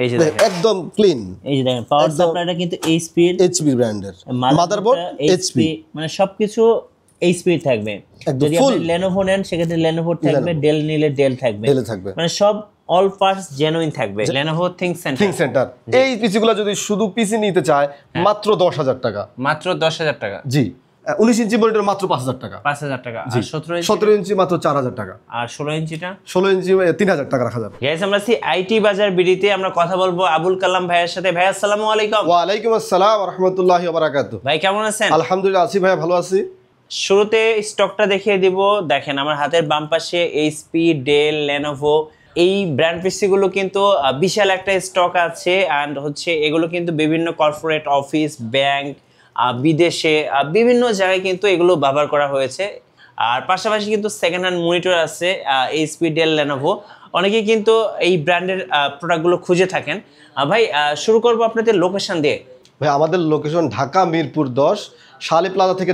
এই যে দেখেন একদম ক্লিন। এই যে দেখেন পাওয়ার সাপ্লাইটা কিন্তু এইচপি ব্র্যান্ডের, মাদারবোর্ড এইচপি, মানে সবকিছু এইচপি থাকবে। যদি আপনি Lenovo নেন সেক্ষেত্রে Lenovo থাকবে, ডেল নিলে ডেল থাকবে, মানে সব অল পার্টস জেনুইন থাকবে। Lenovo think centre. এই পিসিগুলো যদি শুধু পিসি নিতে চায় মাত্র 10,000 টাকা, মাত্র 10,000 টাকা। জি 19 ইঞ্চি মনিটর মাত্র 5,000 টাকা, 5,000 টাকা। আর 17 ইঞ্চি মাত্র 4,000 টাকা। আর 16 ইঞ্চিটা 16 ইঞ্চি 3,000 টাকা রাখা যাবে। গাইস আমরা আইটি বাজার বিডিতে আমরা কথা বলবো আবুল কালাম ভাইয়ের সাথে। ভাই আসসালামু আলাইকুম। ওয়া আলাইকুম আসসালাম ওয়া রাহমাতুল্লাহি ওয়া বারাকাতুহু। ভাই কেমন আছেন? আলহামদুলিল্লাহ আছি ভাই, ভালো আছি। শুরুতে স্টকটা দেখিয়ে দিব। দেখেন আমার হাতের বাম পাশে এইচপি, ডেল, Lenovo এই ব্র্যান্ড পিসিগুলো কিন্তু বিশাল একটা স্টক আছে। অ্যান্ড হচ্ছে এগুলো কিন্তু বিভিন্ন কর্পোরেট অফিস, ব্যাংক, বিদেশে বিভিন্ন জায়গায় কিন্তু এগুলো ব্যবহার করা হয়েছে। আর পাশাপাশি কিন্তু সেকেন্ড হ্যান্ড মনিটর আছে এইচপি, ডেল, Lenovo। অনেকেই কিন্তু এই ব্র্যান্ডের প্রোডাক্টগুলো খুঁজে থাকেন। ভাই শুরু করবো আপনাদের লোকেশন দিয়ে। ভাই আমাদের লোকেশন ঢাকা মিরপুর 10 শালি প্লাজা থেকে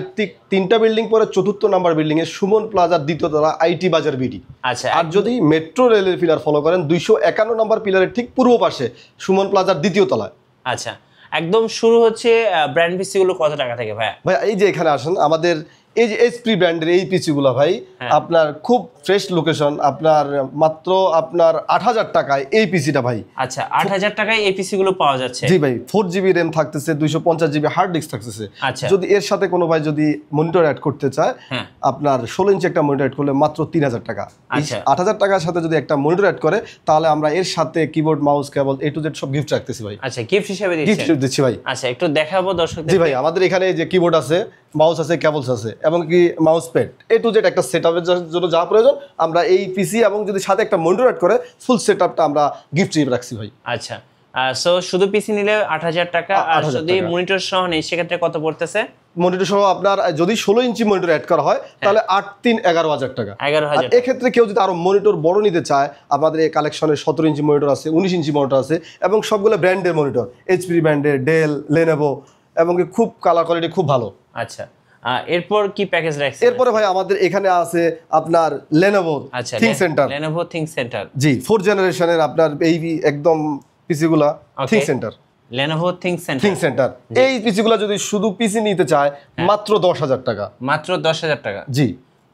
3টা বিল্ডিং পরে 4th নাম্বার বিল্ডিং এ সুমন প্লাজার 2য় তলা আইটি বাজার বিডি। আচ্ছা, আর যদি মেট্রো রেলের পিলার ফলো করেন 251 নম্বর পিলারের ঠিক পূর্ব পাশে সুমন প্লাজার 2য় তলায়। আচ্ছা, একদম শুরু হচ্ছে ব্র্যান্ড পিসি গুলো কত টাকা থেকে ভাই? ভাই এই যে এখানে আসেন, আমাদের এই যে এইচপি ব্র্যান্ডের এই পিসি গুলো ভাই আপনার খুব ফ্রেশ লোকেশন, আপনার মাত্র আপনার 8,000 টাকায় এই পিসিটা ভাই। আচ্ছা, 8,000 টাকায় এই পিসি গুলো পাওয়া যাচ্ছে। জি ভাই, 4GB র্যাম থাকতেছে, 250GB হার্ড ডিস্ক থাকতেছে। আচ্ছা, যদি এর সাথে কোনো ভাই যদি মনিটর অ্যাড করতে চায় আপনার 16 ইঞ্চি একটা মনিটর অ্যাড করলে মাত্র 3,000 টাকা। 8,000 টাকার সাথে যদি একটা মনিটর অ্যাড করে তাহলে আমরা এর সাথে keyboard, mouse, cable A to Z সব গিফট রাখতেছি ভাই। আচ্ছা, গিফট হিসেবে দিচ্ছি ভাই। আচ্ছা, একটু দেখাবো দর্শকদের। জি ভাই, আমাদের এখানে যে কিবোর্ড আছে, মাউস আছে, কেবলস আছে এবং কি mouse pad A to Z একটা সেটআপের জন্য যা প্রয়োজন আমরা এই পিসি এবং যদি সাথে একটা মনিটর অ্যাড করে ফুল সেটআপটা আমরা গিফট হিসেবে রাখছি ভাই। আচ্ছা, সো শুধু পিসি নিলে 8,000 টাকা, আর যদি মনিটর সহ নেই সেক্ষেত্রে কত পড়তেছে? মনিটর সহ আপনার যদি 16 ইঞ্চি মনিটর অ্যাড করা হয় তাহলে 8-3-11,000 টাকা। 11,000। এক্ষেত্রে কেউ যদি আরো মনিটর বড় নিতে চায় আমাদের এই কালেকশনে 17 ইঞ্চি মনিটর আছে, 19 ইঞ্চি মনিটর আছে এবং সবগুলো ব্র্যান্ডের মনিটর, এইচপি ব্র্যান্ডের, ডেল, Lenovo এবং খুব কালার কোয়ালিটি খুব ভালো। আচ্ছা, এরপর কি প্যাকেজ রাখছেন? এরপরে ভাই আমাদের এখানে আছে আপনার Lenovo think centre. Lenovo think centre, G 4th জেনারেশনের আপনার এই একদম পিসিগুলা think centre. Lenovo think centre এই পিসিগুলো যদি শুধু পিসি নিতে চায় মাত্র 10,000 টাকা, মাত্র 10,000 টাকা। জি।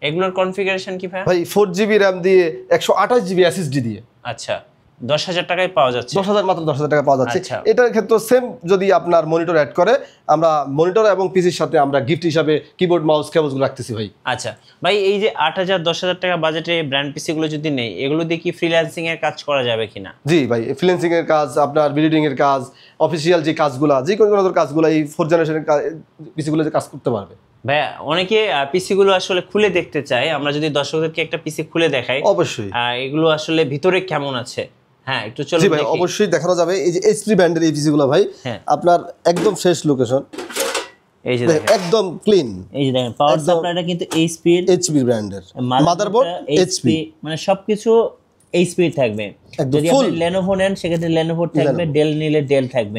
এগুলোর কনফিগারেশন কি ভাই 4GB র্যাম দিয়ে 128GB SSD দিয়ে। আচ্ছা, 10,000 টাকায় পাওয়া যাচ্ছে। 10,000 মাত্র 10,000 টাকা পাওয়া যাচ্ছে। এটার ক্ষেত্রে সেম যদি আপনার মনিটর অ্যাড করে আমরা মনিটর এবং পিসির সাথে আমরা গিফট হিসাবে কিবোর্ড, মাউস, কেবলসগুলো রাখতেছি ভাই। আচ্ছা ভাই, এই যে 8,000 10,000 টাকা বাজেটে ব্র্যান্ড পিসিগুলো যদি নেই এগুলো দিয়ে কি ফ্রিল্যান্সিং এর কাজ করা যাবে কিনা? জি ভাই, ফ্রিল্যান্সিং এর কাজ, আপনার বিল্ডিং এর কাজ, অফিসিয়াল যে কাজগুলা, যে কোনো কাজগুলো এই 4th জেনারেশনের পিসিগুলো কাজ করতে পারবে। ভাইয়া অনেকে পিসি গুলো আসলে খুলে দেখতে চায়, আমরা যদি দর্শকদেরকে একটা পিসি খুলে দেখাই অবশ্যই এগুলো আসলে ভিতরে কেমন আছে হ্যাঁ একটু চলো। জি ভাই, অবশ্যই দেখানো যাবে। এই যে এইচপি ব্র্যান্ডের এই পিসিগুলো ভাই আপনার একদম ফ্রেশ লোকেশন, এই যে একদম ক্লিন। এই যে দেখেন পাওয়ার সাপ্লাইটা কিন্তু এইচপি ব্র্যান্ডের, মাদারবোর্ড এইচপি, মানে সবকিছু এইচপি থাকবে। যদি আপনি Lenovo নেন সেক্ষেত্রে Lenovo থাকবে, ডেল নিলে ডেল থাকবে,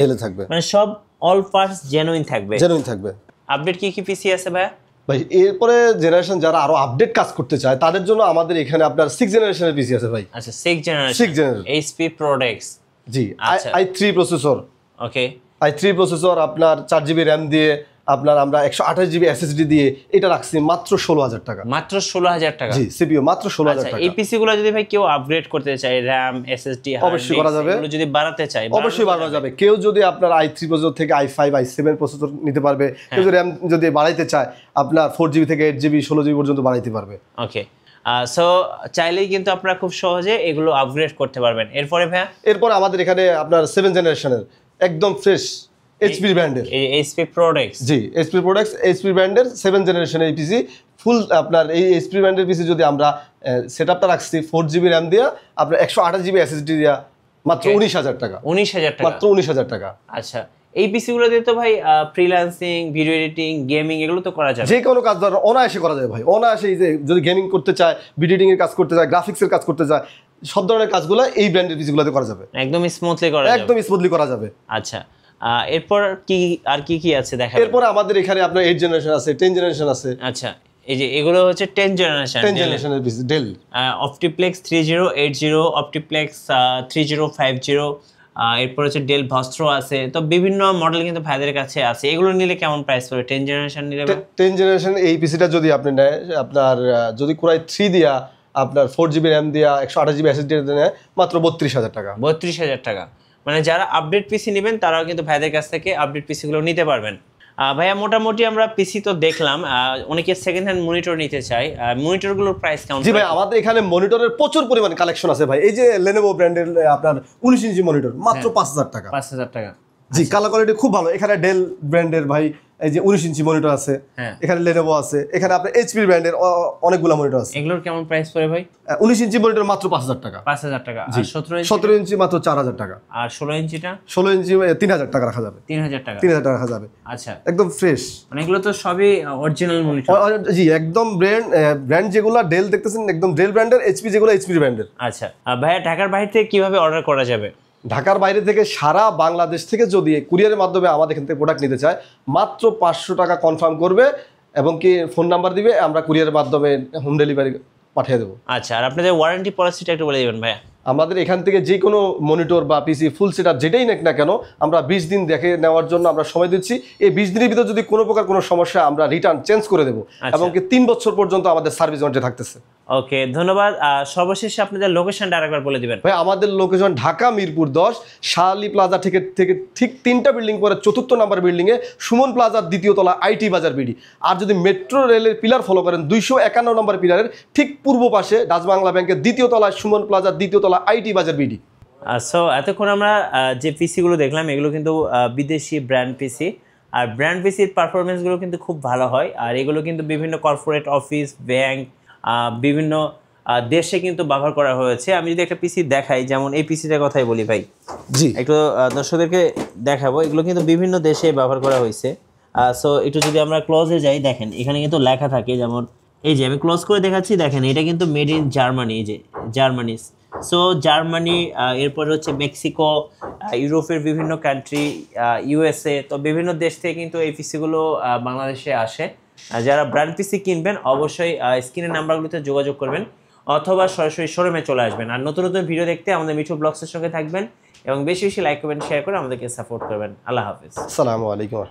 মানে সব অল পার্টস জেনুইন থাকবে। আপডেট কি পিসি আছে ভাই? ভাই এরপরে জেনারেশন যারা আরো আপডেট কাজ করতে চায় তাদের জন্য আমাদের এখানে আপনার 6th জেনারেশনের পিসি আছে ভাই। আচ্ছা, 6th জেনারেশন এইচপি প্রোডাক্টস। জি, i3 প্রসেসর। ওকে, i3 প্রসেসর আপনার 4GB র্যাম দিয়ে আপনার আমরা 128GB SSD দিয়ে এটা রাখছি মাত্র 16,000 টাকা। মাত্র 16,000 টাকা। জি, সিপিইউ মাত্র 16,000 টাকা। এই পিসি গুলো যদি ভাই কেউ আপগ্রেড করতে চায়, RAM, SSD, অবশ্যই করা যাবে। এগুলো যদি বাড়াতে চায় অবশ্যই বাড়ানো যাবে। কেউ যদি আপনার i3 প্রসেসর থেকে i5 i7 প্রসেসর নিতে পারবে, কেউ যদি RAM যদি বাড়াইতে চায় আপনার 4GB থেকে 8GB 16GB পর্যন্ত বাড়াইতে পারবে। ওকে, সো চাইলেই কিন্তু আপনারা খুব সহজে এগুলো আপগ্রেড করতে পারবেন। এরপরে ভাইয়া এরপর আমাদের এখানে আপনার 7th জেনারেশনের একদম ফ্রেশ এইচপি ব্র্যান্ডের এইচপি প্রোডাক্টস। জি, এইচপি ব্র্যান্ডের 7th জেনারেশনের পিসি ফুল আপনার এই এইচপি ব্র্যান্ডের পিসি যদি আমরা সেটআপটা রাখছি 4GB র্যাম দিয়ে আপনার 128GB SSD দিয়া মাত্র 19,000 টাকা। 19,000 টাকা, মাত্র 19,000 টাকা। আচ্ছা, এই পিসি গুলো দিয়ে তো ভাই ফ্রিল্যান্সিং, ভিডিও এডিটিং, গেমিং এগুলো তো করা যাবে। যে কোনো কাজ ধর অনায়াসে করা যায় ভাই, অনায়াসে। যে যদি গেমিং করতে চায়, ভিডিও এডিটিং এর কাজ করতে চায়, গ্রাফিক্সের কাজ করতে চায়, সব ধরনের কাজগুলো এই ব্র্যান্ডের পিসিগুলোতে করা যাবে, একদম স্মুথলি করা যাবে। আচ্ছা, এরপর কি আছে দেখা? এরপর আমাদের এখানে আপনার 8th জেনারেশন আছে, 10th জেনারেশন আছে। আচ্ছা, এই যে এগুলো হচ্ছে 10th জেনারেশনের পিসি, ডেল অপটিপ্লেক্স 3080, অপটিপ্লেক্স 3050, এরপর হচ্ছে ডেল ভস্ত্র আছে, তো বিভিন্ন মডেল কিন্তু ভাইদের কাছে আছে। এগুলো নিলে কেমন প্রাইস পড়বে? 10 জেনারেশন নিলে 10 জেনারেশন এই পিসিটা যদি আপনি নেয়, আপনার যদি কোরাই 3 দিয়া আপনার 4GB র্যাম দিয়া 128GB এসএসডি নেয় মাত্র 32,000 টাকা। 32,000 টাকা। মানে যারা আপডেট পিসি নেবেন তারাও কিন্তু ভাইদের কাছ থেকে আপডেট পিসিগুলো নিতে পারবেন। ভাইয়া মোটামুটি আমরা পিসি তো দেখলাম, অনেকে সেকেন্ড হ্যান্ড মনিটর নিতে চাই, মনিটরগুলোর প্রাইস কেমন? জি ভাই, আমাদের এখানে মনিটরের প্রচুর পরিমাণ কালেকশন আছে ভাই। এই যে Lenovo ব্র্যান্ডের আপনার 19 ইঞ্চি মনিটর মাত্র 5,000 টাকা। 5,000 টাকা। জি, কালার কোয়ালিটি খুব ভালো। এখানে ডেল ব্র্যান্ডের ভাই এই যে 19 ইঞ্চি মনিটর আছে, এখানে Lenovo আছে, এখানে আপনার HP ব্র্যান্ডের অনেকগুলো মনিটর আছে। এগুলোর কেমন প্রাইস পড়ে ভাই? 19 ইঞ্চি মনিটর মাত্র 5,000 টাকা। 5,000 টাকা। আর 17 ইঞ্চি মাত্র 4,000 টাকা। আর 16 ইঞ্চিটা? 16 ইঞ্চি 3,000 টাকা রাখা যাবে। 3,000 টাকা। 3,000 টাকা রাখা যাবে। আচ্ছা, একদম ফ্রেশ। মানে এগুলো তো সবই অরিজিনাল মনিটর? জি, একদম ব্র্যান্ড যেগুলো ডেল দেখতেছেন একদম ডেল ব্র্যান্ডের, HP যেগুলো HP ব্র্যান্ডের। আচ্ছা ভাইয়া, ঢাকার বাইরে থেকে কিভাবে অর্ডার করা যাবে? ঢাকার বাইরে থেকে সারা বাংলাদেশ থেকে যদি কুরিয়ারের মাধ্যমে আমাদের এখান থেকে প্রোডাক্ট নিতে চায়, মাত্র 500 টাকা কনফার্ম করবে এবং কি ফোন নাম্বার দিবে, আমরা কুরিয়ারের মাধ্যমে হোম ডেলিভারি পাঠিয়ে দেবো। আচ্ছা, আর আপনাদের ওয়ারেন্টি পলিসিটা একটু বলে দিবেন ভাইয়া। আমাদের এখান থেকে যে কোনো মনিটর বা পিসি ফুল সেটআপ যেটাই নেক না কেন, আমরা 20 দিন দেখে নেওয়ার জন্য আমরা সময় দিচ্ছি। এই 20 দিনের ভিতর যদি কোনো প্রকার কোনো সমস্যা, আমরা রিটার্ন চেঞ্জ করে দেবো এবং কি 3 বছর পর্যন্ত আমাদের সার্ভিস ওয়ারেন্টি থাকতেছে। ওকে, ধন্যবাদ। সর্বশেষে আপনাদের লোকেশনটা আরেকবার বলে দিবেন ভাই। আমাদের লোকেশন ঢাকা মিরপুর 10 শাহালি প্লাজা থেকে ঠিক 3টা বিল্ডিং পরে 4র্থ নাম্বার বিল্ডিংয়ে সুমন প্লাজার 2য় তলা আইটি বাজার বিডি। আর যদি মেট্রো রেলের পিলার ফলো করেন 251 নম্বর পিলারের ঠিক পূর্ব পাশে ডাচ বাংলা ব্যাংকের 2য় তলায় সুমন প্লাজার 2য় তলা আইটি বাজার বিডি। সো এতক্ষণ আমরা যে পিসিগুলো দেখলাম এগুলো কিন্তু বিদেশি ব্র্যান্ড পিসি, আর ব্র্যান্ড পিসির পারফরমেন্সগুলো কিন্তু খুব ভালো হয়। আর এগুলো কিন্তু বিভিন্ন কর্পোরেট অফিস, ব্যাংক, বিভিন্ন দেশে কিন্তু ব্যবহার করা হয়েছে। আমি যদি একটা পিসি দেখাই, যেমন এই পিসিটার কথাই বলি ভাই, জি একটু দর্শকদেরকে দেখাবো। এগুলো কিন্তু বিভিন্ন দেশে ব্যবহার করা হয়েছে। সো একটু যদি আমরা ক্লোজে যাই, দেখেন এখানে কিন্তু লেখা থাকে, যেমন এই যে আমি ক্লোজ করে দেখাচ্ছি, দেখেন এটা কিন্তু মেড ইন জার্মানি, এই যে জার্মানি। সো জার্মানি, এরপর হচ্ছে মেক্সিকো, ইউরোপের বিভিন্ন কান্ট্রি, USA, তো বিভিন্ন দেশ থেকে কিন্তু এই পিসিগুলো বাংলাদেশে আসে। যারা ব্র্যান্ড পিসি কিনবেন অবশ্যই স্ক্রিনের নাম্বারগুলোতে যোগাযোগ করবেন অথবা সরাসরি শোরুমে চলে আসবেন। আর নতুন নতুন ভিডিও দেখতে আমাদের মিঠু ব্লগসের সঙ্গে থাকবেন এবং বেশি বেশি লাইক করবেন, শেয়ার করে আমাদেরকে সাপোর্ট করবেন। আল্লাহ হাফেজ। আসসালামু আলাইকুম।